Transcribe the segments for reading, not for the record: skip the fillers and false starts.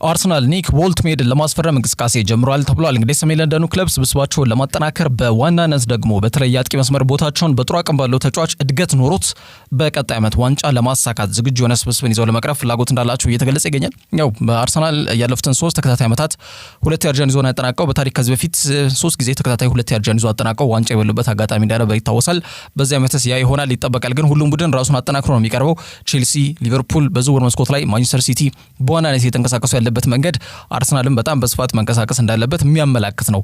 አርሰናል ኒክ ቮልትሜድ ለማስፈረም እንቅስቃሴ ጀምሯል ተብሏል። እንግዲህ ሰሜን ለንደኑ ክለብ ስብስባቸውን ለማጠናከር በዋናነት ደግሞ በተለይ አጥቂ መስመር ቦታቸውን በጥሩ አቅም ባለው ተጫዋች እድገት ኖሮት በቀጣይ ዓመት ዋንጫ ለማሳካት ዝግጁ የሆነ ስብስብን ይዘው ለመቅረብ ፍላጎት እንዳላቸው እየተገለጸ ይገኛል። ያው በአርሰናል ያለፉትን 3 ተከታታይ ዓመታት 2 የአርጀን ይዞ ያጠናቀው በታሪክ ከዚህ በፊት 3 ጊዜ ተከታታይ 2 የአርጀን ይዞ አጠናቀው ዋንጫ የበሉበት አጋጣሚ እንደነበረ ይታወሳል። በዚህ ዓመትስ ያ ይሆናል ይጠበቃል። ግን ሁሉም ቡድን ራሱን አጠናክሮ ነው የሚቀርበው። ቼልሲ፣ ሊቨርፑል በዝውውር መስኮት ላይ ማንቸስተር ሲቲ በዋናነት የተንቀሳቀሱ ያለበት መንገድ አርሰናልም በጣም በስፋት መንቀሳቀስ እንዳለበት የሚያመላክት ነው።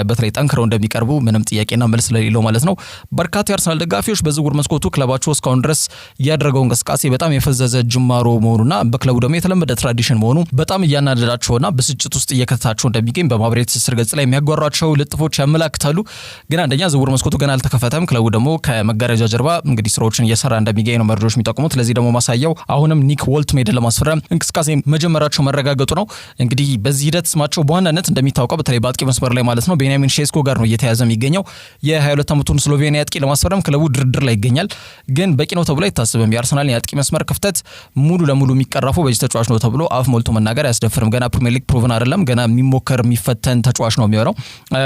በተለይ ጠንክረው እንደሚቀርቡ ምንም ጥያቄና መልስ ለሌለው ማለት ነው። በርካታ የአርሰናል ደጋፊዎች በዝውውር መስኮቱ ክለባቸው እስካሁን ድረስ ያደረገው እንቅስቃሴ በጣም የፈዘዘ ጅማሮ መሆኑና በክለቡ ደግሞ የተለመደ ትራዲሽን መሆኑ በጣም እያናደዳቸውና ብስጭት ውስጥ እየከተታቸው እንደሚገኝ በማህበራዊ ትስስር ገጽ ላይ የሚያጓሯቸው ልጥፎች ያመላክታሉ። ግን አንደኛ ዝውውር መስኮቱ ገና አልተከፈተም። ክለቡ ደግሞ ከመጋረጃ ጀርባ እንግዲህ ስራዎችን እየሰራ እንደሚገኝ ነው መረጃዎች የሚጠቁሙት። ለዚህ ደግሞ ማሳያው አሁንም ኒክ ቮልትሜድን ለማስፈረም እንቅስቃሴ መጀመራቸው መረጋገጡ ነው። እንግዲህ በዚህ ሂደት ስማቸው በዋናነት እንደሚታወቀው በተለይ በአጥቂ መስመር ላይ ማለት ነው ቤንያሚን ሼስኮ ጋር ነው እየተያዘ የሚገኘው። የ22 ዓመቱን ስሎቬኒያ አጥቂ ለማስፈረም ክለቡ ድርድር ላይ ይገኛል። ግን በቂ ነው ተብሎ አይታሰብም። የአርሰናል የአጥቂ መስመር ክፍተት ሙሉ ለሙሉ የሚቀረፈው በዚህ ተጫዋች ነው ተብሎ አፍ ሞልቶ መናገር አያስደፍርም። ገና ፕሪሚየር ሊግ ፕሮቭን አይደለም። ገና የሚሞከር የሚፈተን ተጫዋች ነው የሚሆነው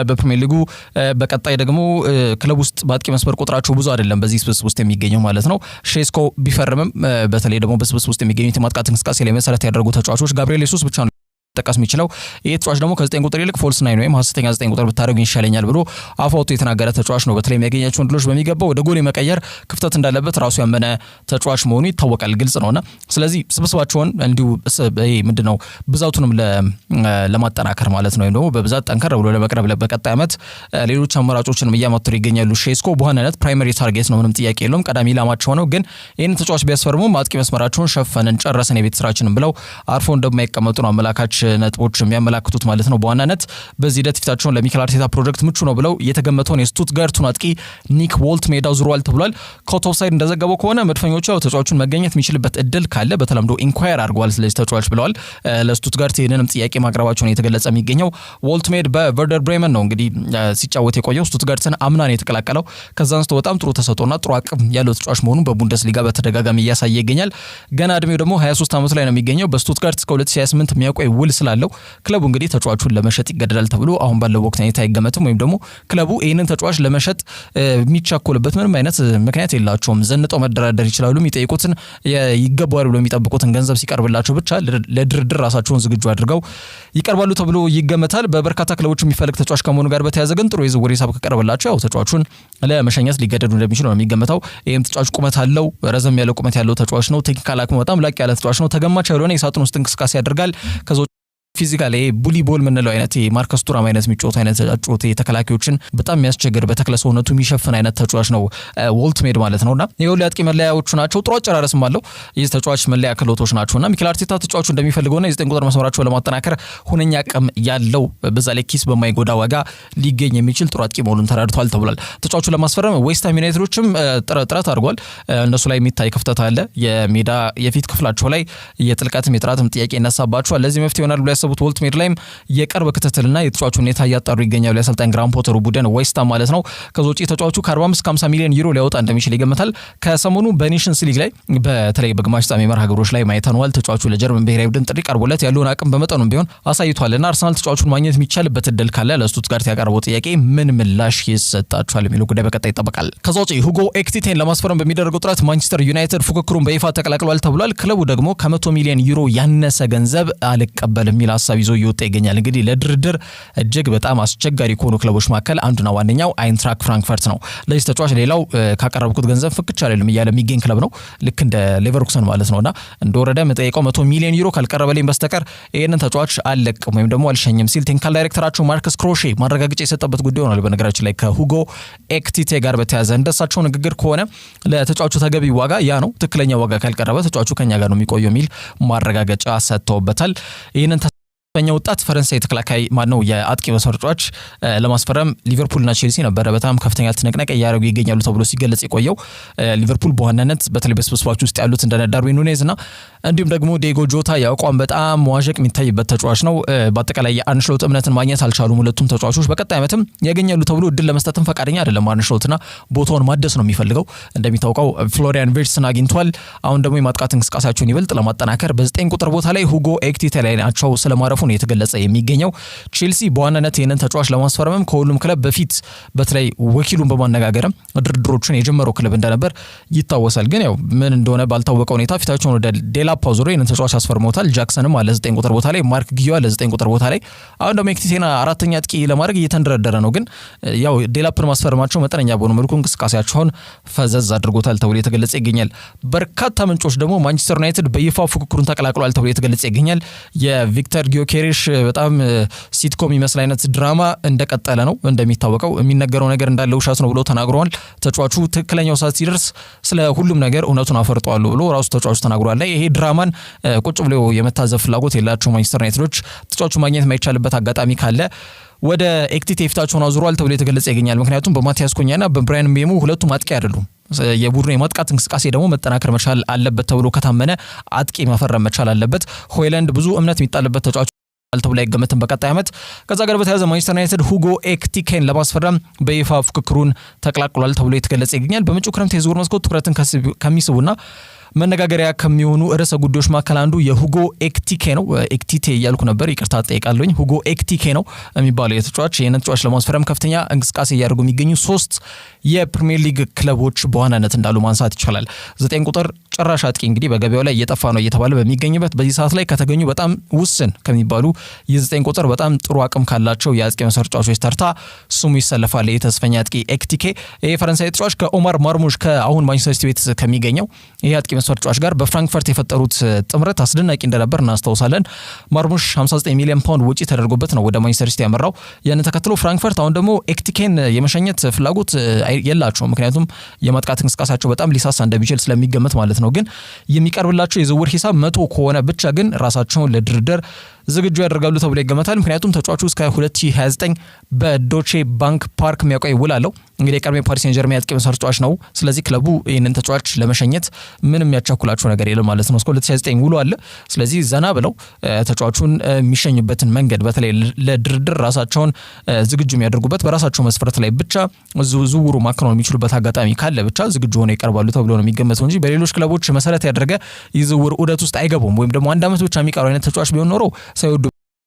በፕሪሚየር ሊጉ። በቀጣይ ደግሞ ክለብ ውስጥ በአጥቂ መስመር ቁጥራቸው ብዙ አይደለም በዚህ ስብስብ ውስጥ የሚገኘው ማለት ነው። ሼስኮ ቢፈርምም በተለይ ደግሞ በስብስብ ውስጥ የሚገኙት የማጥቃት እንቅስቃሴ ላይ መሰረት ያደረጉ ተጫዋቾች ጋብሪኤል ሱስ ብቻ ነው ተጠቃስ የሚችለው። ይሄ ተጫዋች ደግሞ ከ9 ቁጥር ይልቅ ፎልስ 9 ወይም ሐሰተኛ 9 ቁጥር ብታደርጉ ይሻለኛል ብሎ አፋውቶ የተናገረ ተጫዋች ነው። በተለይ የሚያገኛቸው ድሎች በሚገባው ወደ ጎል የመቀየር ክፍተት እንዳለበት ራሱ ያመነ ተጫዋች መሆኑ ይታወቃል፣ ግልጽ ነውና ስለዚህ ስብስባቸውን እንዲሁ ምንድነው ብዛቱንም ለማጠናከር ማለት ነው ወይም ደግሞ በብዛት ጠንከር ብሎ ለመቅረብ በቀጣይ ዓመት ሌሎች አማራጮችንም እያመጡ ይገኛሉ። ሼስኮ በዋናነት ፕራይመሪ ታርጌት ነው፣ ምንም ጥያቄ የለውም፣ ቀዳሚ ኢላማቸው ነው። ግን ይህን ተጫዋች ቢያስፈርሙ አጥቂ መስመራቸውን ሸፈንን ጨረሰን የቤት ስራችንን ብለው አርፎ እንደማይቀመጡ ነው አመላካች ነጥቦች የሚያመላክቱት ማለት ነው። በዋናነት በዚህ ሂደት ፊታቸውን ለሚኬል አርቴታ ፕሮጀክት ምቹ ነው ብለው የተገመተውን የስቱትጋርቱን አጥቂ ኒክ ቮልትሜድ ዙሯል ተብሏል። ኮት ኦፍሳይድ እንደዘገበው ከሆነ መድፈኞቹ ተጫዋቹን መገኘት የሚችልበት እድል ካለ በተለምዶ ኢንኳየር አድርገዋል ስለዚህ ተጫዋች ብለዋል። ለስቱትጋርት ይህንንም ጥያቄ ማቅረባቸውን የተገለጸ የሚገኘው ቮልትሜድ በቨርደር ብሬመን ነው እንግዲህ ሲጫወት የቆየው። ስቱትጋርትን አምናን የተቀላቀለው ከዛ አንስቶ በጣም ጥሩ ተሰጥኦና ጥሩ አቅም ያለው ተጫዋች መሆኑን በቡንደስሊጋ በተደጋጋሚ እያሳየ ይገኛል። ገና እድሜው ደግሞ 23 ዓመት ላይ ነው የሚገኘው። በስቱትጋርት እስከ 2028 የሚያቆይ ውል ስላለው ክለቡ እንግዲህ ተጫዋቹን ለመሸጥ ይገደዳል ተብሎ አሁን ባለው ወቅት አይገመትም። ወይም ደግሞ ክለቡ ይህንን ተጫዋች ለመሸጥ የሚቻኮልበት ምንም አይነት ምክንያት የላቸውም። ዘንጠው መደራደር ይችላሉ። የሚጠይቁትን ይገባዋል ብሎ የሚጠብቁትን ገንዘብ ሲቀርብላቸው ብቻ ለድርድር ራሳቸውን ዝግጁ አድርገው ይቀርባሉ ተብሎ ይገመታል። በበርካታ ክለቦች የሚፈልግ ተጫዋች ከመሆኑ ጋር በተያያዘ ግን ጥሩ የዝውውር ሂሳብ ከቀረበላቸው ያው ተጫዋቹን ለመሸኘት ሊገደዱ እንደሚችሉ ነው የሚገመተው። ይህም ተጫዋች ቁመት አለው፣ ረዘም ያለ ቁመት ያለው ተጫዋች ነው። ቴክኒካል አቅሙ በጣም ላቅ ያለ ተጫዋች ነው። ተገማች ያልሆነ የሳጥን ውስጥ እንቅስቃሴ ያደርጋል። ፊዚካሊ ቡሊ ቦል ምንለው አይነት ማርከስ ቱራም አይነት የሚጫወት አይነት አጫወት የተከላካዮችን በጣም የሚያስቸግር በተክለ ሰውነቱ የሚሸፍን አይነት ተጫዋች ነው ቮልትሜድ ማለት ነውና የሁሉ አጥቂ መለያዎቹ ናቸው። ጥሩ አጨራረስም አለው። የዚህ ተጫዋች መለያ ክህሎቶች ናቸውና ሚኬል አርቴታ ተጫዋቹ እንደሚፈልገውና የ9 ቁጥር መስመራቸው ለማጠናከር ሁነኛ አቅም ያለው በዛ ላይ ኪስ በማይጎዳ ዋጋ ሊገኝ የሚችል ጥሩ አጥቂ መሆኑን ተረድቷል ተብሏል። ተጫዋቹ ለማስፈረም ዌስትሃም ዩናይትዶችም ጥረት አድርጓል። እነሱ ላይ የሚታይ ክፍተት አለ። የሜዳ የፊት ክፍላቸው ላይ የጥልቀትም የጥራትም ጥያቄ ይነሳባቸዋል። ለዚህ መፍትሄ ይሆናል ብሎ ቮልትሜድ ላይም የቅርብ ክትትልና የተጫዋቹ ሁኔታ እያጣሩ ይገኛሉ። የአሰልጣኝ ግራም ፖተሩ ቡድን ዌስትሃም ማለት ነው። ከዛ ውጪ ተጫዋቹ ከ45-50 ሚሊዮን ዩሮ ሊያወጣ እንደሚችል ይገመታል። ከሰሞኑ በኔሽንስ ሊግ ላይ በተለይ በግማሽ ፍጻሜ መርሃ ግብሮች ላይ ማይተንዋል ተጫዋቹ ለጀርመን ብሔራዊ ቡድን ጥሪ ቀርቦለት ያለውን አቅም በመጠኑም ቢሆን አሳይቷልና አርሰናል ተጫዋቹን ማግኘት የሚቻልበት እድል ካለ ለስቱትጋርት ያቀረበው ጥያቄ ምን ምላሽ ይሰጣቸዋል የሚለው ጉዳይ በቀጣይ ይጠበቃል። ከዛ ውጪ ሁጎ ኤክቲቴን ለማስፈረም በሚደረገው ጥረት ማንቸስተር ዩናይትድ ፉክክሩን በይፋ ተቀላቅሏል ተብሏል። ክለቡ ደግሞ ከ100 ሚሊዮን ዩሮ ያነሰ ገንዘብ አልቀበልም የሚል ሀሳብ ይዞ እየወጣ ይገኛል። እንግዲህ ለድርድር እጅግ በጣም አስቸጋሪ ከሆኑ ክለቦች መካከል አንዱና ዋነኛው አይንትራክ ፍራንክፈርት ነው። ለዚህ ተጫዋች ሌላው ካቀረብኩት ገንዘብ ፍክች አይደለም እያለ የሚገኝ ክለብ ነው። ልክ እንደ ሌቨርኩሰን ማለት ነውና እንደወረደ መጠየቀው 100 ሚሊዮን ዩሮ ካልቀረበልኝ በስተቀር ይሄንን ተጫዋች አልለቅም ወይም ደግሞ አልሸኝም ሲል ቴክኒካል ዳይሬክተራቸው ማርከስ ክሮሼ ማረጋገጫ የሰጠበት ጉዳይ ሆኗል። በነገራችን ላይ ከሁጎ ኤክቲቴ ጋር በተያያዘ እንደሳቸው ንግግር ከሆነ ለተጫዋቹ ተገቢ ዋጋ ያ ነው፣ ትክክለኛ ዋጋ ካልቀረበ ተጫዋቹ ከኛ ጋር ነው የሚቆየው የሚል ማረጋገጫ ሰጥተውበታል። ይሄንን በእኛ ወጣት ፈረንሳይ ተከላካይ ማነው የአጥቂ መስመር ተጫዋች ለማስፈረም ሊቨርፑልና ቼልሲ ነበረ በጣም ከፍተኛ ትንቅንቅ ያደረጉ ይገኛሉ ተብሎ ሲገለጽ የቆየው። ሊቨርፑል በዋናነት በተለይ በስብስባቸው ውስጥ ያሉት እንደ ዳርዊን ኑኔዝ እና እንዲሁም ደግሞ ዲየጎ ጆታ ያቋም በጣም መዋዠቅ የሚታይበት ተጫዋች ነው። በአጠቃላይ የአርነ ስሎት እምነትን ማግኘት አልቻሉም ሁለቱም ተጫዋቾች። በቀጣይ ዓመትም ያገኛሉ ተብሎ እድል ለመስጠትም ፈቃደኛ አይደለም አርነ ስሎትና ቦታውን ማደስ ነው የሚፈልገው። እንደሚታወቀው ፍሎሪያን ቪርትስን አግኝቷል። አሁን ደግሞ የማጥቃት እንቅስቃሴያቸውን ይበልጥ ለማጠናከር በ9 ቁጥር ቦታ ላይ ሁጎ ኤክቲቴ ላይ ናቸው ስለማረፉ ነው የተገለጸ የሚገኘው። ቼልሲ በዋናነት ይህንን ተጫዋች ለማስፈረምም ከሁሉም ክለብ በፊት በተለይ ወኪሉን በማነጋገርም ድርድሮችን የጀመረው ክለብ እንደነበር ይታወሳል። ግን ያው ምን እንደሆነ ባልታወቀ ሁኔታ ፊታቸውን ወደ ዴላፕ አዙረው ይህንን ተጫዋች አስፈርመውታል። ጃክሰንም አለ 9 ቁጥር ቦታ ላይ፣ ማርክ ጊዮ አለ 9 ቁጥር ቦታ ላይ። አሁን ደግሞ ኤክቲቴና አራተኛ አጥቂ ለማድረግ እየተንደረደረ ነው። ግን ያው ዴላፕን ማስፈረማቸው መጠነኛ በሆነ መልኩ እንቅስቃሴያቸውን ፈዘዝ አድርጎታል ተብሎ የተገለጸ ይገኛል። በርካታ ምንጮች ደግሞ ማንቸስተር ዩናይትድ በይፋ ፉክክሩን ተቀላቅሏል ተብሎ የተገለጸ ይገኛል። የቪክተር ጊዮኬሬሽ በጣም ሲትኮም የሚመስል አይነት ድራማ እንደቀጠለ ነው። እንደሚታወቀው የሚነገረው ነገር እንዳለ ውሸት ነው ብሎ ተናግሯል። ተጫዋቹ ትክክለኛው ሰዓት ሲደርስ ስለ ሁሉም ነገር እውነቱን አፈርጠዋለሁ ብሎ ራሱ ተጫዋቹ ተናግሯል። ይሄ ድራማን ቁጭ ብሎ የመታዘብ ፍላጎት የላቸው ማንቸስተር ዩናይትዶች ተጫዋቹ ማግኘት የማይቻልበት አጋጣሚ ካለ ወደ ኤክቲቴ ፊታቸውን አዙሯል ተብሎ የተገለጸ ይገኛል። ምክንያቱም በማቲያስ ኩኛና በብራያን ምቤሞ ሁለቱም አጥቂ አይደሉም። የቡድኑ የማጥቃት እንቅስቃሴ ደግሞ መጠናከር መቻል አለበት ተብሎ ከታመነ አጥቂ መፈረም መቻል አለበት። ሆይላንድ ብዙ እምነት የሚጣልበት ተጫዋች ተብሎ አይገመትም በቀጣይ ዓመት። ከዛ ጋር በተያያዘ ማንቸስተር ዩናይትድ ሁጎ ኤክቲኬን ለማስፈረም በይፋ ፉክክሩን ተቀላቅሏል ተብሎ የተገለጸ ይገኛል። በመጪው ክረምት የዝውውር መስኮት ትኩረትን ከሚስቡና መነጋገሪያ ከሚሆኑ ርዕሰ ጉዳዮች መካከል አንዱ የሁጎ ኤክቲኬ ነው። ኤክቲቴ እያልኩ ነበር፣ ይቅርታ ጠይቃለሁኝ። ሁጎ ኤክቲኬ ነው የሚባለው የተጫዋች። ይህንን ተጫዋች ለማስፈረም ከፍተኛ እንቅስቃሴ እያደረጉ የሚገኙ 3 የፕሪሚየር ሊግ ክለቦች በዋናነት እንዳሉ ማንሳት ይቻላል። 9 ቁጥር ጭራሽ አጥቂ እንግዲህ በገበያው ላይ እየጠፋ ነው እየተባለ በሚገኝበት በዚህ ሰዓት ላይ ከተገኙ በጣም ውስን ከሚባሉ የ9 ቁጥር በጣም ጥሩ አቅም ካላቸው የአጥቂ መስመር ተጫዋቾች ተርታ ስሙ ይሰለፋል። የተስፈኛ አጥቂ ኤክቲኬ ይሄ ፈረንሳይ ተጫዋች ከኦማር ማርሙሽ ከአሁን ማንቸስተር ሲቲ ቤት ከሚገኘው ይሄ አጥቂ መስመር ተጫዋች ጋር በፍራንክፈርት የፈጠሩት ጥምረት አስደናቂ እንደነበር እናስታውሳለን። ማርሙሽ 59 ሚሊዮን ፓውንድ ወጪ ተደርጎበት ነው ወደ ማንቸስተር ሲቲ ያመራው። ያን ተከትሎ ፍራንክፈርት አሁን ደግሞ ኤክቲኬን የመሸኘት ፍላጎት የላቸውም። ምክንያቱም የማጥቃት እንቅስቃሴያቸው በጣም ሊሳሳ እንደሚችል ስለሚገመት ማለት ነው። ግን የሚቀርብላቸው የዝውውር ሂሳብ 100 ከሆነ ብቻ ግን ራሳቸውን ለድርድር ዝግጁ ያደርጋሉ ተብሎ ይገመታል። ምክንያቱም ተጫዋቹ እስከ 2029 በዶቼ ባንክ ፓርክ የሚያቆይ ውል አለው። እንግዲህ የቀድሞ ፓሪስ ሴን ጀርሜን አጥቂ መስመር ተጫዋች ነው። ስለዚህ ክለቡ ይህንን ተጫዋች ለመሸኘት ምንም ያቻኩላቸው ነገር የለም ማለት ነው። እስከ 2029 ውሉ አለ። ስለዚህ ዘና ብለው ተጫዋቹን የሚሸኙበትን መንገድ በተለይ ለድርድር ራሳቸውን ዝግጁ የሚያደርጉበት በራሳቸው መስፈርት ላይ ብቻ ዝውውሩ ማከናወን የሚችሉበት አጋጣሚ ካለ ብቻ ዝግጁ ሆነው ይቀርባሉ ተብሎ ነው የሚገመተው እንጂ በሌሎች ክለቦች መሰረት ያደረገ የዝውውር ዑደት ውስጥ አይገቡም። ወይም ደግሞ 1 ዓመት ብቻ የሚቀረው አይነት ተጫዋች ቢሆን ኖሮ ሳይወዱ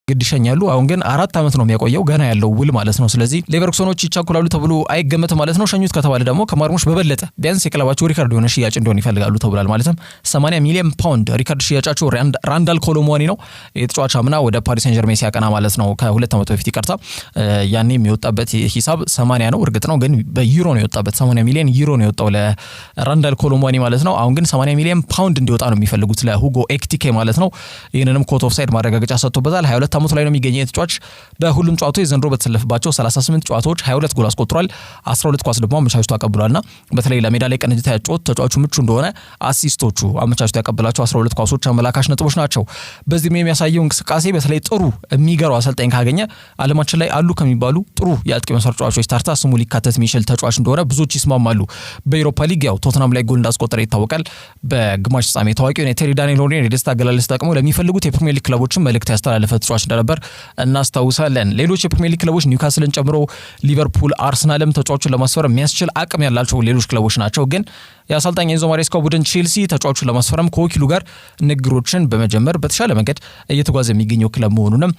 ግድ ይሸኛሉ። አሁን ግን 4 ዓመት ነው የሚያቆየው ገና ያለው ውል ማለት ነው። ስለዚህ ሌቨርኩሰኖች ይቻኩላሉ ተብሎ አይገመትም ማለት ነው። ሸኙት ከተባለ ደግሞ ከማርሙሽ በበለጠ ቢያንስ የክለባቸው ሪካርድ የሆነ ሽያጭ እንዲሆን ይፈልጋሉ ተብሏል። ማለትም 80 ሚሊዮን ፓውንድ ሪካርድ ሽያጫቸው ራንዳል ኮሎሙዋኒ ነው። የተጫዋች አምና ወደ ፓሪስ ሴን ጀርሜን ሲያቀና ማለት ነው ከ2 ዓመት በፊት ይቀርታ ያኔ የሚወጣበት ሂሳብ 80 ነው። እርግጥ ነው ግን በዩሮ ነው የወጣበት 80 ሚሊዮን ዩሮ ነው የወጣው ለራንዳል ኮሎሙዋኒ ማለት ነው። አሁን ግን 80 ሚሊዮን ፓውንድ እንዲወጣ ነው የሚፈልጉት ለሁጎ ኤክቲኬ ማለት ነው። ይህንንም ኮት ኦፍ ሳይድ ማረጋገጫ ሰጥቶበታል። 22 ዓመቱ ላይ ነው የሚገኘው ተጫዋች። በሁሉም ጨዋታዎች ዘንድሮ በተሰለፈባቸው 38 ጨዋታዎች 22 ጎል አስቆጥሯል። 12 ኳስ ደግሞ አመቻችቶ አቀብሏልና በተለይ ለሜዳ ላይ ቅንጅት ያጫወት ተጫዋቹ ምቹ እንደሆነ አሲስቶቹ አመቻችቶ ያቀበላቸው 12 ኳሶች አመላካሽ ነጥቦች ናቸው። በዚህም የሚያሳየው እንቅስቃሴ በተለይ ጥሩ የሚገርም አሰልጣኝ ካገኘ ዓለማችን ላይ አሉ ከሚባሉ ጥሩ የአጥቂ መስመር ተጫዋቾች ተርታ ስሙ ሊካተት የሚችል ተጫዋች እንደሆነ ብዙዎች ይስማማሉ። በዩሮፓ ሊግ ያው ቶተናም ላይ ጎል እንዳስቆጠረ ይታወቃል። በግማሽ ፍጻሜ ታዋቂው ቴሪ ዳንኤል ሆኔር የደስታ አገላለጽ ተጠቅሞ ለሚፈልጉት የፕሪሚየር ሊግ ክለቦችን መልእክት ያስተላለፈ ተጫዋች እንደነበር እናስታውሳለን። ሌሎች የፕሪሚየር ሊግ ክለቦች ኒውካስልን ጨምሮ ሊቨርፑል፣ አርሰናልም ተጫዋቹን ለማስፈረም የሚያስችል አቅም ያላቸው ሌሎች ክለቦች ናቸው። ግን የአሰልጣኝ ኤንዞ ማሬስካ ቡድን ቼልሲ ተጫዋቹን ለማስፈረም ከወኪሉ ጋር ንግግሮችን በመጀመር በተሻለ መንገድ እየተጓዘ የሚገኘው ክለብ መሆኑንም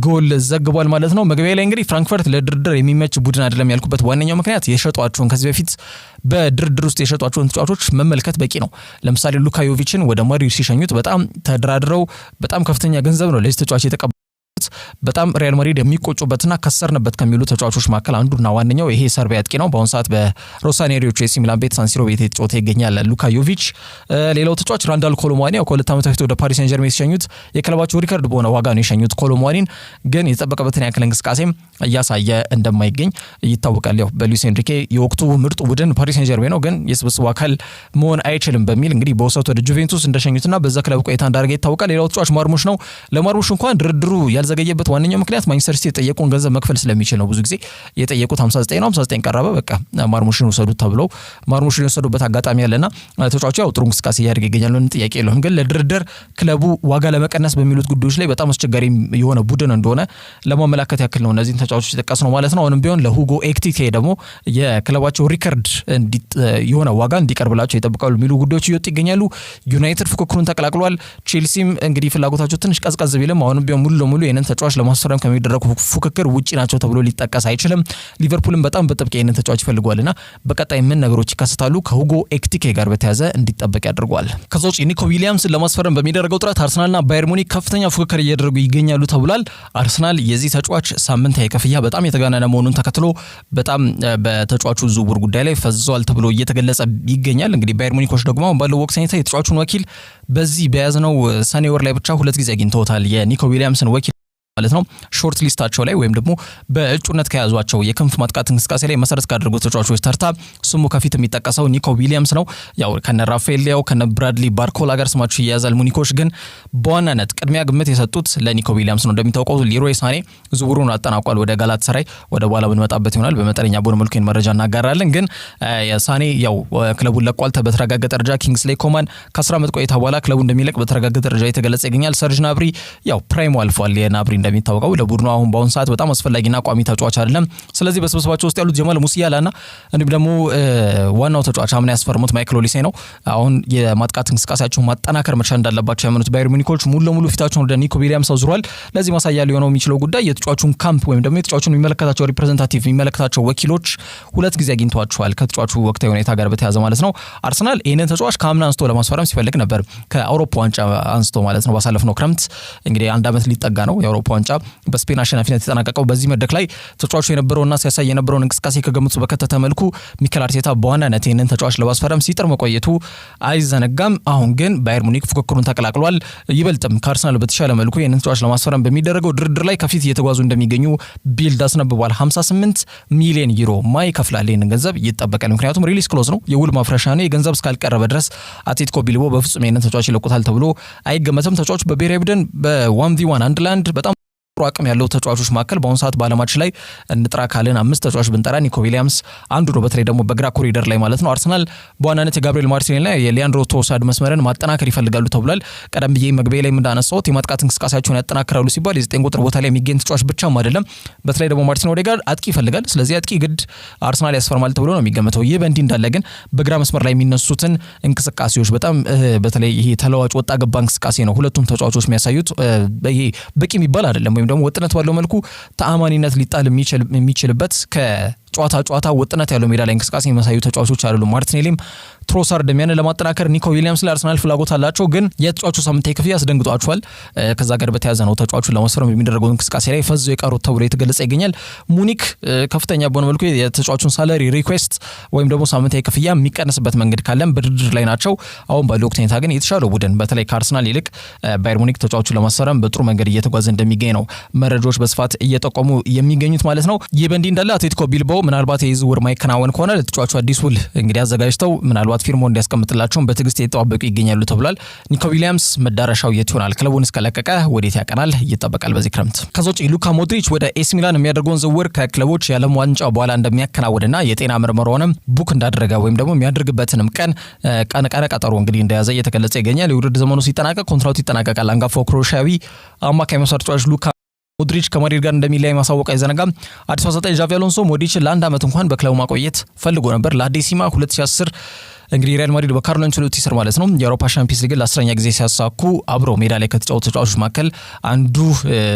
ጎል ዘግቧል ማለት ነው። መግቢያ ላይ እንግዲህ ፍራንክፈርት ለድርድር የሚመች ቡድን አይደለም ያልኩበት ዋነኛው ምክንያት የሸጧቸውን ከዚህ በፊት በድርድር ውስጥ የሸጧቸውን ተጫዋቾች መመልከት በቂ ነው። ለምሳሌ ሉካ ዮቪችን ወደ ማድሪድ ሲሸኙት በጣም ተደራድረው በጣም ከፍተኛ ገንዘብ ነው ለዚህ ተጫዋች የተቀበሉት። በጣም ሪያል ማድሪድ የሚቆጩበትና ከሰርንበት ከሚሉ ተጫዋቾች መካከል አንዱና ዋነኛው ይሄ ሰርቢያ አጥቂ ነው። በአሁኑ ሰዓት በሮሳኔሪዮ ኤሲ ሚላን ቤት ሳንሲሮ ቤት የተጫወተ ይገኛል ሉካ ዮቪች። ሌላው ተጫዋች ራንዳል ኮሎሙዋኒ ከ2 ዓመት በፊት ወደ ፓሪስ ሴን ጀርሜን ሲሸኙት የክለባቸው ሪካርድ በሆነ ዋጋ ነው የሸኙት። ኮሎሙዋኒን ግን የተጠበቀበትን ያክል እንቅስቃሴም እያሳየ እንደማይገኝ ይታወቃል። ያው በሉዊስ ኤንሪኬ የወቅቱ ምርጡ ቡድን ፓሪስ ሴን ጀርሜን ነው፣ ግን የስብስቡ አካል መሆን አይችልም በሚል እንግዲህ በውሰት ወደ ጁቬንቱስ እንደሸኙትና በዛ ክለብ ቆይታ እንዳደረገ ይታወቃል። ሌላው ተጫዋች ማርሙሽ ነው። ለማርሙሽ እንኳን ድርድሩ የተዘገየበት ዋነኛው ምክንያት ማንቸስተር ሲቲ የጠየቁን ገንዘብ መክፈል ስለሚችል ነው። ብዙ ጊዜ የጠየቁት 59 ነው፣ 59 ቀረበ፣ በቃ ማርሙሽን ወሰዱት ተብለው ማርሙሽን የወሰዱበት አጋጣሚ ያለና ተጫዋቹ ያው ጥሩ እንቅስቃሴ እያደረገ ይገኛል፣ ምንም ጥያቄ የለውም። ግን ለድርድር ክለቡ ዋጋ ለመቀነስ በሚሉት ጉዳዮች ላይ በጣም አስቸጋሪ የሆነ ቡድን እንደሆነ ለማመላከት ያክል ነው እነዚህን ተጫዋቾች የጠቀስ ነው ማለት ነው። አሁንም ቢሆን ለሁጎ ኤክቲኬ ደግሞ የክለባቸው ሪከርድ የሆነ ዋጋ እንዲቀርብላቸው ይጠብቃሉ የሚሉ ጉዳዮች እየወጡ ይገኛሉ። ዩናይትድ ፉክክሩን ተቀላቅሏል። ቼልሲም እንግዲህ ፍላጎታቸው ትንሽ ቀዝቀዝ ቢልም አሁንም ቢሆን ሙሉ ለሙሉ ይህንን ተጫዋች ለማስፈረም ከሚደረጉ ፉክክር ውጪ ናቸው ተብሎ ሊጠቀስ አይችልም። ሊቨርፑልም በጣም በጥብቅ ይህንን ተጫዋች ይፈልጓልና በቀጣይ ምን ነገሮች ይከሰታሉ ከሁጎ ኤክቲኬ ጋር በተያዘ እንዲጠበቅ ያደርገዋል። ከዛ ውጪ ኒኮ ዊሊያምስን ለማስፈረም በሚደረገው ጥረት አርሰናልና ባየር ሙኒክ ከፍተኛ ፉክክር እያደረጉ ይገኛሉ ተብሏል። አርሰናል የዚህ ተጫዋች ሳምንታዊ ክፍያ በጣም የተጋነነ መሆኑን ተከትሎ በጣም በተጫዋቹ ዝውውር ጉዳይ ላይ ፈዟል ተብሎ እየተገለጸ ይገኛል። እንግዲህ ባየር ሙኒኮች ደግሞ ባለው ወቅት የተጫዋቹን ወኪል በዚህ በያዝነው ሰኔ ወር ላይ ብቻ 2 ጊዜ አግኝተውታል። የኒኮ ዊሊያምስን ወኪል ማለት ነው ሾርት ሊስታቸው ላይ ወይም ደግሞ በእጩነት ከያዟቸው የክንፍ ማጥቃት እንቅስቃሴ ላይ መሰረት ካደረጉት ተጫዋቾች ተርታ ስሙ ከፊት የሚጠቀሰው ኒኮ ዊሊያምስ ነው። ያው ከነ ራፋኤል ሊያው ከነ ብራድሊ ባርኮላ ጋር ስማቸው ይያዛል። ሙኒኮች ግን በዋናነት ቅድሚያ ግምት የሰጡት ለኒኮ ዊሊያምስ ነው። እንደሚታወቀው ሊሮይ ሳኔ ዝውውሩን አጠናቋል ወደ ጋላታሳራይ፣ ወደ በኋላ ብንመጣበት ይሆናል በመጠነኛ በሆነ መልኩ መረጃ እናጋራለን። ግን ሳኔ ያው ክለቡን ለቋል በተረጋገጠ ደረጃ። ኪንግስሌይ ኮማን ከ10 ዓመት ቆይታ በኋላ ክለቡ እንደሚለቅ በተረጋገጠ ደረጃ የተገለጸ ይገኛል። ሰርጅ ናብሪ ያው ፕራይሙ አልፏል። የናብሪ እንደሚታወቀው ለቡድኑ በአሁን ሰዓት በጣም አስፈላጊና ቋሚ ተጫዋች አይደለም። ስለዚህ በስብስባቸው ውስጥ ያሉት ጀማል ሙሲያላና እንዲሁም ደግሞ ዋናው ተጫዋች አምና ያስፈርሙት ማይክል ኦሊሴ ነው። አሁን የማጥቃት እንቅስቃሴያቸውን ማጠናከር መቻል እንዳለባቸው ያመኑት ባየር ሙኒኮች ሙሉ ለሙሉ ፊታቸውን ወደ ኒኮ ዊሊያምስ አዙረዋል። ለዚህ ማሳያ ሊሆነው የሚችለው ጉዳይ የተጫዋቹን ካምፕ ወይም ደግሞ የተጫዋቹን የሚመለከታቸው ሪፕሬዘንታቲቭ የሚመለከታቸው ወኪሎች 2 ጊዜ አግኝተዋቸዋል ከተጫዋቹ ወቅታዊ ሁኔታ ጋር በተያያዘ ማለት ነው። አርሰናል ይህንን ተጫዋች ከአምና አንስቶ ለማስፈረም ሲፈልግ ነበር፣ ከአውሮፓ ዋንጫ አንስቶ ማለት ነው። ባሳለፍነው ክረምት እንግዲህ 1 ዓመት ሊጠጋ ነው የአውሮፓ ዋንጫ በስፔን አሸናፊነት የተጠናቀቀው። በዚህ መድረክ ላይ ተጫዋቹ የነበረውና ሲያሳይ የነበረውን እንቅስቃሴ ከገምቱ በከተተ መልኩ ሚኬል አርቴታ በዋናነት ይህንን ተጫዋች ለማስፈረም ሲጥር መቆየቱ አይዘነጋም። አሁን ግን ባየር ሙኒክ ፉክክሩን ተቀላቅሏል። ይበልጥም ከአርሰናል በተሻለ መልኩ ይህንን ተጫዋች ለማስፈረም በሚደረገው ድርድር ላይ ከፊት እየተጓዙ እንደሚገኙ ቢልድ አስነብቧል። 58 ሚሊዮን ዩሮ ማይከፍላል ይህንን ገንዘብ ይጠበቃል። ምክንያቱም ሪሊስ ክሎዝ ነው፣ የውል ማፍረሻ ነው። የገንዘብ እስካልቀረበ ድረስ አትሌቲኮ ቢልቦ በፍጹም ይህንን ተጫዋች ይለቁታል ተብሎ አይገመትም። ተጫዋቹ በብሔራዊ ቡድን በ1v1 አንድ ለአንድ በጣም አቅም ያለው ተጫዋቾች መካከል በአሁኑ ሰዓት በዓለማችን ላይ እንጥራ ካልን 5 ተጫዋች ብንጠራ ኒኮ ዊሊያምስ አንዱ ነው። በተለይ ደግሞ በግራ ኮሪደር ላይ ማለት ነው። አርሰናል በዋናነት የጋብሪኤል ማርቲኔሊና የሊያንድሮ ትሮሳርድ መስመርን ማጠናከር ይፈልጋሉ ተብሏል። ቀደም ብዬ መግቢያ ላይ እንዳነሳሁት የማጥቃት እንቅስቃሴያቸውን ያጠናክራሉ ሲባል የ9 ቁጥር ቦታ ላይ የሚገኝ ተጫዋች ብቻም አይደለም። በተለይ ደግሞ ማርቲን ኦዴጋርድ አጥቂ ይፈልጋል። ስለዚህ አጥቂ ግድ አርሰናል ያስፈርማል ተብሎ ነው የሚገመተው። ይህ በእንዲህ እንዳለ ግን በግራ መስመር ላይ የሚነሱትን እንቅስቃሴዎች በጣም በተለይ ይሄ ተለዋጭ ወጣ ገባ እንቅስቃሴ ነው ሁለቱም ተጫዋቾች የሚያሳዩት። ይሄ በቂ የሚባል አይደለም ወይም ደግሞ ወጥነት ባለው መልኩ ተአማኒነት ሊጣል የሚችልበት ጨዋታ ወጥነት ያለው ሜዳ ላይ እንቅስቃሴ የሚያሳዩ ተጫዋቾች አይደሉም። ማርቲኔሊም ትሮሳርድ የሚያንን ለማጠናከር ኒኮ ዊሊያምስ ለአርሰናል ፍላጎት አላቸው። ግን የተጫዋቹ ሳምንታዊ ክፍያ አስደንግጧቸዋል። ከዛ ጋር በተያያዘ ነው ተጫዋቹን ለማስፈረም የሚደረገው እንቅስቃሴ ላይ ፈዞ የቀሩት ተብሎ የተገለጸ ይገኛል። ሙኒክ ከፍተኛ በሆነ መልኩ የተጫዋቹን ሳላሪ ሪኩዌስት ወይም ደግሞ ሳምንታዊ ክፍያ የሚቀንስበት መንገድ ካለም በድርድር ላይ ናቸው። አሁን ባለው ወቅት ሁኔታ ግን የተሻለው ቡድን በተለይ ከአርሰናል ይልቅ ባየር ሙኒክ ተጫዋቹን ለማስፈረም በጥሩ መንገድ እየተጓዘ እንደሚገኝ ነው መረጃዎች በስፋት እየጠቆሙ የሚገኙት ማለት ነው። ይህ በእንዲህ እንዳለ አትሌቲኮ ቢልባኦ ምናልባት የዝውውር ማይከናወን ከሆነ ለተጫዋቹ አዲስ ውል እንግዲህ አዘጋጅተው ምናልባት ፊርሞ እንዲያስቀምጥላቸው በትዕግስት እየተጠባበቁ ይገኛሉ ተብሏል። ኒኮ ዊሊያምስ መዳረሻው የት ይሆናል? ክለቡን እስከለቀቀ ወዴት ያቀናል? ይጠበቃል በዚህ ክረምት። ከዛ ውጪ ሉካ ሞድሪች ወደ ኤሲ ሚላን የሚያደርገውን ዝውውር ከክለቦች የዓለም ዋንጫ በኋላ እንደሚያከናውንና የጤና ምርመራውንም ቡክ እንዳደረገ ወይም ደግሞ የሚያደርግበትንም ቀነ ቀጠሮ እንግዲህ እንደያዘ እየተገለጸ ይገኛል። የውድድር ዘመኑ ሲጠናቀቅ ኮንትራቱ ይጠናቀቃል። አንጋፋው ክሮኤሺያዊ አማካይ መስመር ተጫዋች ሉካ ሞድሪች ከማድሪድ ጋር እንደሚለያይ ማሳወቅ አይዘነጋም። አዲሱ አሰልጣኝ ዣቪ አሎንሶ ሞድሪችን ለ1 ዓመት እንኳን በክለቡ ማቆየት ፈልጎ ነበር። ለአዴሲማ 2010 እንግዲህ ሪያል ማድሪድ በካርሎ አንቸሎቲ ስር ማለት ነው የአውሮፓ ሻምፒዮንስ ሊግ ለ10ኛ ጊዜ ሲያሳኩ አብሮ ሜዳ ላይ ከተጫወቱ ተጫዋቾች መካከል አንዱ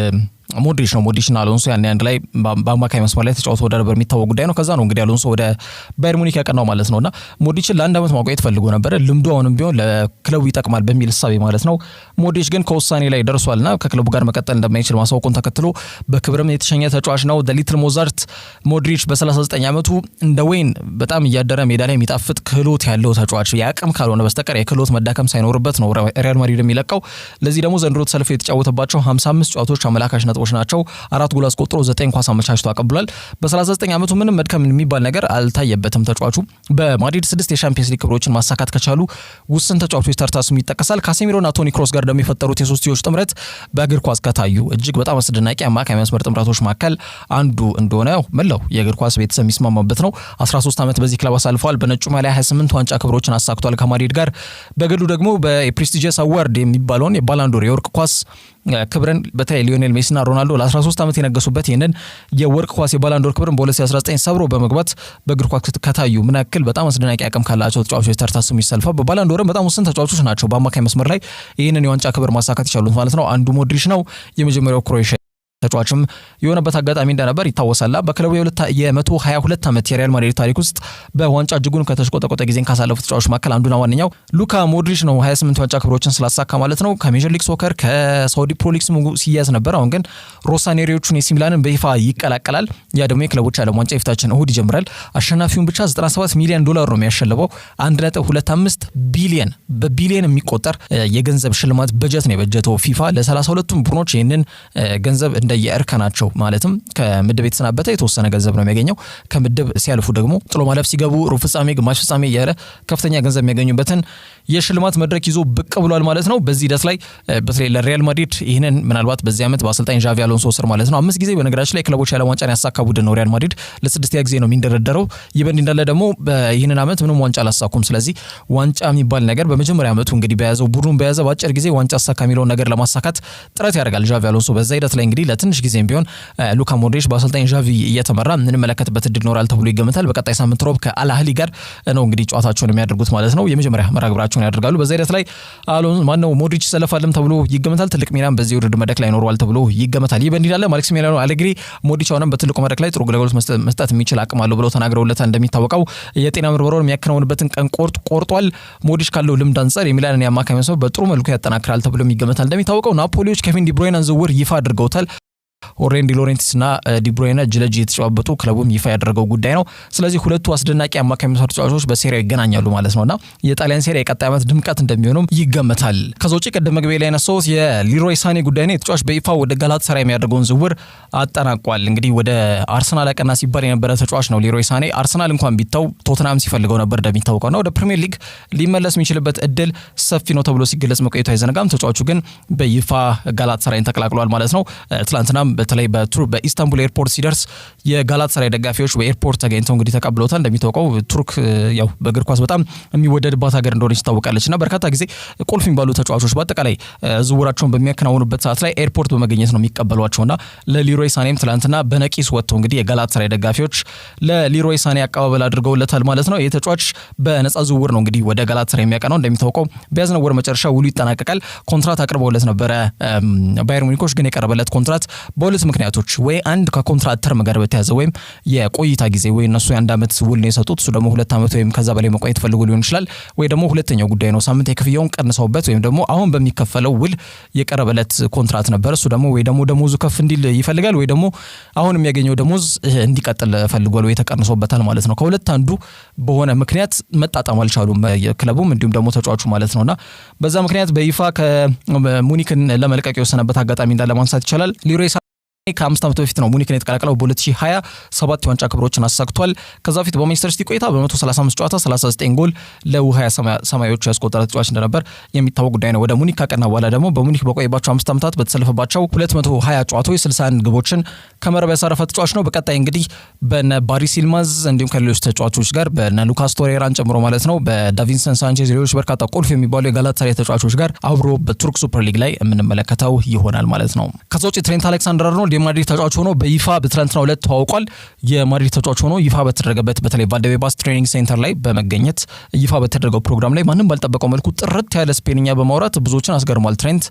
ሞድሪች ነው። ሞድሪችና አሎንሶ ያን አንድ ላይ በአማካይ መስመር ላይ ተጫውተው ወደ ነበር የሚታወቅ ጉዳይ ነው። ከዛ ነው እንግዲህ አሎንሶ ወደ ባየር ሙኒክ ያቀናው ማለት ነውና ሞድሪችን ለ1 ዓመት ማቆየት ፈልጎ ነበር። ልምዱ አሁንም ቢሆን ለክለቡ ይጠቅማል በሚል እሳቤ ማለት ነው። ሞድሪች ግን ከውሳኔ ላይ ደርሷልና ከክለቡ ጋር መቀጠል እንደማይችል ማሳወቁን ተከትሎ በክብርም የተሸኘ ተጫዋች ነው። ሊትል ሞዛርት ሞድሪች በ39 ዓመቱ እንደ ወይን በጣም እያደረ ሜዳ ላይ የሚጣፍጥ ክህሎት ያለው ተጫዋች የአቅም ካልሆነ በስተቀር የክህሎት መዳከም ሳይኖርበት ነው ሪያል ማድሪድ የሚለቀው። ለዚህ ደግሞ ዘንድሮ ተሰልፎ የተጫወተባቸው 55 ጨዋታዎች አመላካች ነጥቦች ክለቦች ናቸው። 4 ጎል አስቆጥሮ 9 ኳስ አመቻችቶ አቀብሏል። በ39 ዓመቱ ምንም መድከም የሚባል ነገር አልታየበትም ተጫዋቹ። በማድሪድ 6 የሻምፒየንስ ሊግ ክብሮችን ማሳካት ከቻሉ ውስን ተጫዋቾች ተርታ ስሙ ይጠቀሳል። ካሴሚሮና ቶኒ ክሮስ ጋር ደግሞ የፈጠሩት የሶስትዮሽ ጥምረት በእግር ኳስ ከታዩ እጅግ በጣም አስደናቂ አማካይ መስመር ጥምረቶች መካከል አንዱ እንደሆነ መላው የእግር ኳስ ቤተሰብ የሚስማማበት ነው። 13 ዓመት በዚህ ክለብ አሳልፈዋል። በነጩ ማሊያ 28 ዋንጫ ክብሮችን አሳክቷል ከማድሪድ ጋር። በግሉ ደግሞ በፕሬስቲጂየስ አዋርድ የሚባለውን የባላንዶር የወርቅ ኳስ ክብርን በተለይ ሊዮኔል ሜሲና ሮናልዶ ለ13 ዓመት የነገሱበት ይህንን የወርቅ ኳስ የባላንዶር ክብርን በ2019 ሰብሮ በመግባት በእግር ኳስ ከታዩ ምን ያክል በጣም አስደናቂ አቅም ካላቸው ተጫዋቾች ተርታ ስሙ ይሰልፋል። በባላንዶርም በጣም ውስን ተጫዋቾች ናቸው በአማካይ መስመር ላይ ይህንን የዋንጫ ክብር ማሳካት ይችላሉት ማለት ነው። አንዱ ሞድሪች ነው። የመጀመሪያው ክሮኤሽያ ተጫዋችም የሆነበት አጋጣሚ እንደነበር ይታወሳል። በክለቡ የ122 ዓመት የሪያል ማድሪድ ታሪክ ውስጥ በዋንጫ እጅጉን ከተሽቆጠቆጠ ጊዜን ካሳለፉ ተጫዋቾች መካከል አንዱና ዋነኛው ሉካ ሞድሪች ነው። 28 ዋንጫ ክብሮችን ስላሳካ ማለት ነው። ከሜጀር ሊግ ሶከር ከሳውዲ ፕሮ ሊግ ስሙ ሲያዝ ነበር። አሁን ግን ሮሳኔሪዎቹን ኤሲ ሚላንን በይፋ ይቀላቀላል። ያ ደግሞ የክለቦች ዓለም ዋንጫ የፊታችን እሁድ ይጀምራል። አሸናፊውን ብቻ $97 ሚሊዮን ነው የሚያሸልበው። 1.25 ቢሊዮን በቢሊዮን የሚቆጠር የገንዘብ ሽልማት በጀት ነው የበጀተው ፊፋ ለ32ቱም ቡድኖች ይህንን ገንዘብ እንደ የእርከናቸው ማለትም ከምድብ የተሰናበተ የተወሰነ ገንዘብ ነው የሚያገኘው። ከምድብ ሲያልፉ ደግሞ ጥሎ ማለፍ ሲገቡ ሩብ ፍጻሜ፣ ግማሽ ፍጻሜ ያለ ከፍተኛ ገንዘብ የሚያገኙበትን የሽልማት መድረክ ይዞ ብቅ ብሏል ማለት ነው። በዚህ ሂደት ላይ በተለይ ለሪያል ማድሪድ ይህንን ምናልባት በዚህ ዓመት በአሰልጣኝ ዣቪ አሎንሶ ስር ማለት ነው 5 ጊዜ በነገራችን ላይ ክለቦች ዓለም ዋንጫን ያሳካ ቡድን ነው ሪያል ማድሪድ። ለ6ኛ ጊዜ ነው የሚንደረደረው። ይህ በእንዲህ እንዳለ ደግሞ ይህንን ዓመት ምንም ዋንጫ አላሳኩም። ስለዚህ ዋንጫ የሚባል ነገር በመጀመሪያ ዓመቱ እንግዲህ በያዘው ቡድኑን በያዘ በአጭር ጊዜ ዋንጫ አሳካ የሚለውን ነገር ለማሳካት ጥረት ያደርጋል ዣቪ አሎንሶ። በዛ ሂደት ላይ እንግዲህ ለትንሽ ጊዜም ቢሆን ሉካ ሞድሪች በአሰልጣኝ ዣቪ እየተመራ እንመለከትበት እድል ይኖራል ተብሎ ይገመታል። በቀጣይ ሳምንት ሮብ ከአልአህሊ ጋር ነው እንግዲህ ጨዋታቸውን የሚያደርጉት ማለት ነው። የመጀመሪያ መርሃ ግብራቸውን ያደርጋሉ። በዛ ሂደት ላይ ማነው ሞድሪች ይሰለፋልም ተብሎ ይገመታል። ትልቅ ሚናም በዚህ ውድድር መድረክ ላይ ይኖረዋል ተብሎ ይገመታል። ይህ በእንዲህ እንዳለ ማክሲሚሊያኖ አሌግሪ ሞድሪች አሁንም በትልቁ መድረክ ላይ ጥሩ አገልግሎት መስጠት የሚችል አቅም አለው ብለው ተናግረውለታል። እንደሚታወቀው የጤና ምርመራውን የሚያከናውንበትን ቀን ቆርጧል። ሞድሪች ካለው ልምድ አንጻር የሚላንን የአማካይ መስመር በጥሩ መልኩ ያጠናክራል ተብሎ ይገመታል። እንደሚታወቀው ናፖሊዎች ኬቪን ዲብሮይናን ዝውውር ይፋ አድርገውታል። ኦሬንዲ ሎሬንቲስ እና ዲብሮይና እጅ የተጫወቱ ክለቡም ይፋ ያደረገው ጉዳይ ነው። ስለዚህ ሁለቱ አስደናቂ አማካይ መስመር ተጫዋቾች በሴሪያው ይገናኛሉ ማለት ነውና የጣሊያን ሴሪያ የቀጣይ ዓመት ድምቀት እንደሚሆኑም ይገመታል። ከዛ ውጪ ቀደም መግቢያ ላይ ያነሳው የሊሮይ ሳኔ ጉዳይ ነው። የተጫዋች በይፋ ወደ ጋላታሳራይ የሚያደርገውን ዝውውር አጠናቋል። እንግዲህ ወደ አርሰናል አቀና ሲባል የነበረ ተጫዋች ነው ሊሮይ ሳኔ። አርሰናል እንኳን ቢታው ቶተናም ሲፈልገው ነበር እንደሚታወቀውና ወደ ፕሪሚየር ሊግ ሊመለስ የሚችልበት እድል ሰፊ ነው ተብሎ ሲገለጽ መቆየቱ አይዘነጋም። ተጫዋቹ ግን በይፋ ጋላታሳራይን ተቀላቅሏል ማለት ነው። ትላንትናም በተለይ በኢስታንቡል ኤርፖርት ሲደርስ የጋላታሳራይ ደጋፊዎች በኤርፖርት ተገኝተው እንግዲህ ተቀብለውታል። እንደሚታወቀው ቱርክ ያው በእግር ኳስ በጣም የሚወደድባት ሀገር እንደሆነች ትታወቃለችና በርካታ ጊዜ ቁልፍ የሚባሉ ተጫዋቾች በአጠቃላይ ዝውውራቸውን በሚያከናውኑበት ሰዓት ላይ ኤርፖርት በመገኘት ነው የሚቀበሏቸውና ለሊሮይ ሳኔም ትላንትና በነቂስ ወጥተው እንግዲህ የጋላታሳራይ ደጋፊዎች ለሊሮይ ሳኔ አቀባበል አድርገውለታል ማለት ነው። ይህ ተጫዋች በነፃ ዝውውር ነው እንግዲህ ወደ ጋላታሳራይ የሚያቀናው። እንደሚታወቀው በያዝነው ወር መጨረሻ ውሉ ይጠናቀቃል። ኮንትራት አቅርበውለት ነበረ ባየር ሙኒኮች፣ ግን የቀረበለት ኮንትራት በሁለት ምክንያቶች ወይ አንድ ከኮንትራት ተርም ጋር በተያዘ ወይም የቆይታ ጊዜ ወይ እነሱ የአንድ ዓመት ውል ነው የሰጡት፣ እሱ ደግሞ 2 ዓመት ወይም ከዛ በላይ መቆየት ፈልጎ ሊሆን ይችላል። ወይ ደግሞ ሁለተኛው ጉዳይ ነው ሳምንት የክፍያውን ቀንሰውበት ወይም ደግሞ አሁን በሚከፈለው ውል የቀረበለት ኮንትራት ነበር። እሱ ደግሞ ወይ ደግሞ ደሞዙ ከፍ እንዲል ይፈልጋል ወይ ደግሞ አሁን የሚያገኘው ደሞዝ እንዲቀጥል ፈልጓል ወይ ተቀንሶበታል ማለት ነው። ከሁለት አንዱ በሆነ ምክንያት መጣጣም አልቻሉም ክለቡም እንዲሁም ደግሞ ተጫዋቹ ማለት ነውና በዛ ምክንያት በይፋ ከሙኒክን ለመልቀቅ የወሰነበት አጋጣሚ እንዳለ ማንሳት ይቻላል። ሊሮይ ከ5 ዓመት በፊት ነው ሙኒክን የተቀላቀለው። በ2020 7 የዋንጫ ክብሮችን አሳክቷል። ከዛ በፊት በማንቸስተር ሲቲ ቆይታ በ135 ጨዋታ 39 ጎል ለውሃያ ሰማያዊዎቹ ያስቆጠረ ተጫዋች እንደነበር የሚታወቅ ጉዳይ ነው። ወደ ሙኒክ ካቀና በኋላ ደግሞ በሙኒክ በቆየባቸው 5 ዓመታት በተሰለፈባቸው 220 ጨዋታዎች 61 ግቦችን ከመረብ ያሳረፈ ተጫዋች ነው። በቀጣይ እንግዲህ በነ ባሪስ ይልማዝ እንዲሁም ከሌሎች ተጫዋቾች ጋር በነ ሉካስ ቶሬራን ጨምሮ ማለት ነው በዳቪንሰን ሳንቼዝ ሌሎች በርካታ ቁልፍ የሚባሉ የጋላታሳራይ ተጫዋቾች ጋር አብሮ በቱርክ ሱፐር ሊግ ላይ የምንመለከተው ይሆናል ማለት ነው። ከዛ ውጪ ትሬንት አሌክሳንደር አርኖልድ የማድሪድ ተጫዋች ሆኖ በይፋ በትላንትናው ዕለት ተዋውቋል። የማድሪድ ተጫዋች ሆኖ ይፋ በተደረገበት በተለይ ቫልዴቤባስ ትሬኒንግ ሴንተር ላይ በመገኘት ይፋ በተደረገው ፕሮግራም ላይ ማንም ባልጠበቀው መልኩ ጥርት ያለ ስፔንኛ በማውራት ብዙዎችን አስገርሟል። ትሬንት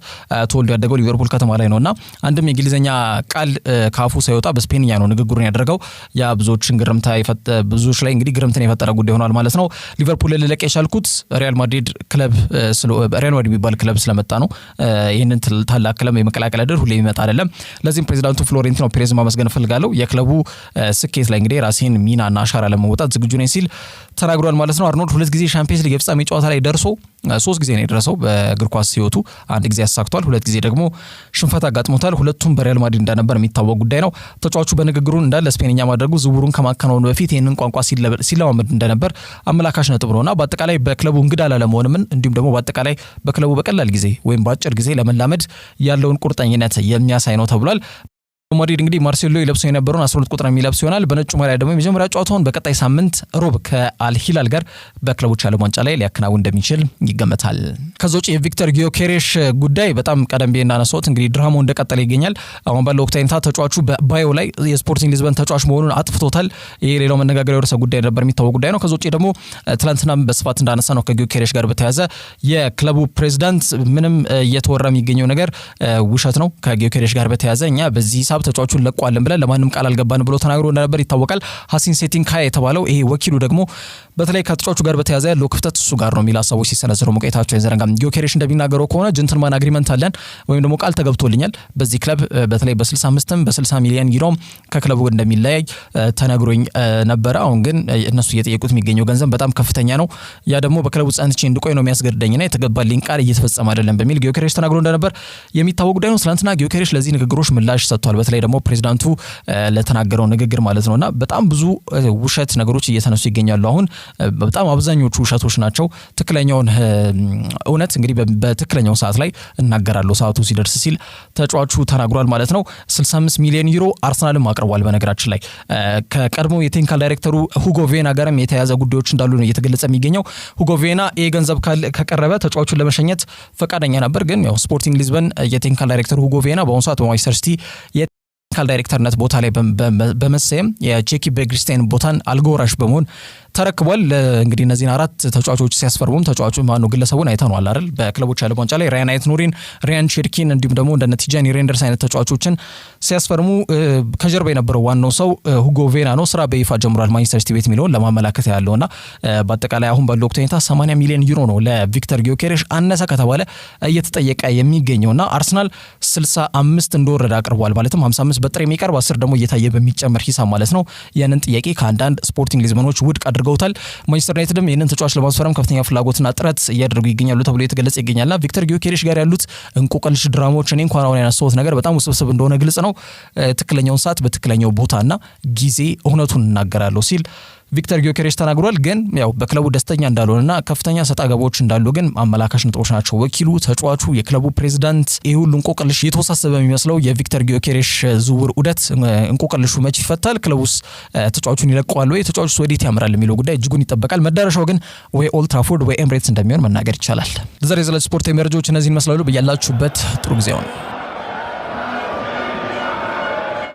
ተወልዶ ያደገው ሊቨርፑል ከተማ ላይ ነውና አንድም የእንግሊዝኛ ቃል ካፉ ሳይወጣ በስፔንኛ ነው ንግግሩን ያደረገው። ያ ብዙዎችን ብዙዎች ላይ እንግዲህ ግርምትን የፈጠረ ጉዳይ ሆኗል ማለት ነው። ሊቨርፑል ልለቅ የቻልኩት ሪያል ማድሪድ የሚባል ክለብ ስለመጣ ነው። ይህንን ታላቅ ክለብ የመቀላቀል ዕድል ሁሌ የሚመጣ አይደለም። ለዚህም ፕሬዚዳንቱ ፕሬዚዳንቱ ፍሎሬንቲኖ ፔሬዝ ማመስገን ፈልጋለሁ የክለቡ ስኬት ላይ እንግዲህ ራሴን ሚናና አሻራ ለመወጣት ዝግጁ ነኝ ሲል ተናግሯል ማለት ነው። አርኖልድ 2 ጊዜ ሻምፒየንስ ሊግ የፍጻሜ ጨዋታ ላይ ደርሶ 3 ጊዜ ነው የደረሰው በእግር ኳስ ህይወቱ። 1 ጊዜ አሳክቷል፣ 2 ጊዜ ደግሞ ሽንፈት አጋጥሞታል። ሁለቱም በሪያል ማድሪድ እንደነበር የሚታወቅ ጉዳይ ነው። ተጫዋቹ በንግግሩ እንዳለ ስፔንኛ ማድረጉ ዝውውሩን ከማከናወኑ በፊት ይህንን ቋንቋ ሲለማመድ እንደነበር አመላካሽ ነጥብ ነውና በአጠቃላይ በክለቡ እንግዳ ላለመሆንም እንዲሁም ደግሞ በአጠቃላይ በክለቡ በቀላል ጊዜ ወይም በአጭር ጊዜ ለመላመድ ያለውን ቁርጠኝነት የሚያሳይ ነው ተብሏል። ማድሪድ እንግዲህ ማርሴሎ ይለብሰው የነበረውን 12 ቁጥር የሚለብስ ይሆናል። በነጩ ማሊያ ደግሞ የመጀመሪያ ጨዋታውን በቀጣይ ሳምንት ሮብ ከአልሂላል ጋር በክለቦች ዓለም ዋንጫ ላይ ሊያከናውን እንደሚችል ይገመታል። ከዛ ውጪ የቪክተር ጊዮኬሬሽ ጉዳይ በጣም ቀደም ብዬ እንዳነሳሁት እንግዲህ ድራማው እንደቀጠለ ይገኛል። አሁን ባለው ወቅታዊ ሁኔታ ተጫዋቹ በባዮ ላይ የስፖርቲንግ ሊዝበን ተጫዋች መሆኑን አጥፍቶታል። ይሄ ሌላው መነጋገሪያ ርዕሰ ጉዳይ ነበር፣ የሚታወቅ ጉዳይ ነው። ከዛ ውጪ ደግሞ ትላንትና በስፋት እንዳነሳ ነው ከጊዮኬሬሽ ጋር በተያያዘ የክለቡ ፕሬዚዳንት ምንም እየተወራ የሚገኘው ነገር ውሸት ነው። ከጊዮኬሬሽ ጋር በተያያዘ እኛ በዚህ ሂሳብ ተጫዋቹን ለቋለን ብለን ለማንም ቃል አልገባን ብሎ ተናግሮ እንደነበር ይታወቃል። ሐሲን ሴቲንካ የተባለው ይሄ ወኪሉ ደግሞ በተለይ ከተጫዋቹ ጋር በተያያዘ ያለው ክፍተት እሱ ጋር ነው የሚል ሀሳቦች ሲሰነዘሩ መቆየታቸው አይዘነጋም። ጊዮኬሬሽ እንደሚናገረው ከሆነ ጀንትልማን አግሪመንት አለን ወይም ደግሞ ቃል ተገብቶልኛል በዚህ ክለብ በተለይ በ65ም በ60 ሚሊዮን ዩሮም ከክለቡ እንደሚለያይ ተነግሮኝ ነበረ። አሁን ግን እነሱ እየጠየቁት የሚገኘው ገንዘብ በጣም ከፍተኛ ነው። ያ ደግሞ በክለቡ ጸንቼ እንድቆይ ነው የሚያስገድደኝና የተገባልኝ ቃል እየተፈጸመ አይደለም በሚል ጊዮኬሬሽ ተናግሮ እንደነበር የሚታወቅ ጉዳይ ነው። ትናንትና ጊዮኬሬሽ ለዚህ ንግግሮች ምላሽ ሰጥቷል። በተለይ ደግሞ ፕሬዚዳንቱ ለተናገረው ንግግር ማለት ነውና በጣም ብዙ ውሸት ነገሮች እየተነሱ ይገኛሉ። አሁን በጣም አብዛኞቹ ውሸቶች ናቸው። ትክክለኛውን እውነት እንግዲህ በትክክለኛው ሰዓት ላይ እናገራለሁ ሰዓቱ ሲደርስ ሲል ተጫዋቹ ተናግሯል ማለት ነው። 65 ሚሊዮን ዩሮ አርሰናልም አቅርቧል። በነገራችን ላይ ከቀድሞ የቴክኒካል ዳይሬክተሩ ሁጎ ቬና ጋርም የተያያዘ ጉዳዮች እንዳሉ ነው እየተገለጸ የሚገኘው። ሁጎ ቬና ይሄ ገንዘብ ከቀረበ ተጫዋቹን ለመሸኘት ፈቃደኛ ነበር። ግን ያው ስፖርቲንግ ሊዝበን የቴክኒካል ዳይሬክተሩ ሁጎ ቬና በአሁኑ ሰዓት በማንቸስተር ሲቲ የቴክኒካል ዳይሬክተርነት ቦታ ላይ በመሰየም የቼኪ ቤግሪስቴን ቦታን አልጎራሽ በመሆን ተረክቧል። እንግዲህ እነዚህን 4 ተጫዋቾች ሲያስፈርሙም ተጫዋቹ ማነው ግለሰቡን አይተነዋል አይደል? በክለቦች ዓለም ዋንጫ ላይ ራያን አይት ኑሪን፣ ሪያን ቼርኪን እንዲሁም ደግሞ እንደነ ቲጃኒ ሬንደርስ አይነት ተጫዋቾችን ሲያስፈርሙ ከጀርባ የነበረው ዋናው ሰው ሁጎ ቬና ነው። ስራ በይፋ ጀምሯል ማንቸስተር ሲቲ ቤት የሚለውን ለማመላከት ያለውና በአጠቃላይ አሁን ባለው ወቅት ሁኔታ 80 ሚሊዮን ዩሮ ነው ለቪክተር ጊዮኬሬሽ አነሰ ከተባለ እየተጠየቀ የሚገኘውና አርሰናል 65 እንደወረደ አቅርቧል። ማለትም 55 በጥሬ የሚቀርብ 10 ደግሞ እየታየ በሚጨመር ሂሳብ ማለት ነው። ያንን ጥያቄ ከአንዳንድ ስፖርቲንግ ሊዝበኖች ውድቅ አድርገውታል። ማንቸስተር ዩናይትድም ይህንን ተጫዋች ለማስፈረም ከፍተኛ ፍላጎትና ጥረት እያደረጉ ይገኛሉ ተብሎ የተገለጸ ይገኛልና ቪክተር ጊዮኬሬሽ ጋር ያሉት እንቆቅልሽ ድራማዎች እኔ እንኳን አሁን ያነሳሁት ነገር በጣም ውስብስብ እንደሆነ ግልጽ ነው። ትክክለኛውን ሰዓት በትክክለኛው ቦታና ጊዜ እውነቱን እናገራለሁ ሲል ቪክተር ጊዮኬሬሽ ተናግሯል። ግን ያው በክለቡ ደስተኛ እንዳልሆነና ከፍተኛ ሰጣ ገባዎች እንዳሉ ግን አመላካሽ ነጥቦች ናቸው። ወኪሉ፣ ተጫዋቹ፣ የክለቡ ፕሬዚዳንት ይህ ሁሉ እንቆቅልሽ የተወሳሰበ የሚመስለው የቪክተር ጊዮኬሬሽ ዝውውር ዑደት እንቆቅልሹ መች ይፈታል? ክለቡስ ተጫዋቹን ይለቀዋል ወይ? ተጫዋቹስ ወዴት ያምራል የሚለው ጉዳይ እጅጉን ይጠበቃል። መዳረሻው ግን ወይ ኦልድ ትራፎርድ ወይ ኤምሬትስ እንደሚሆን መናገር ይቻላል። ለዛሬ ስፖርታዊ መረጃዎች እነዚህን ይመስላሉ። በያላችሁበት ጥሩ ጊዜ ነው።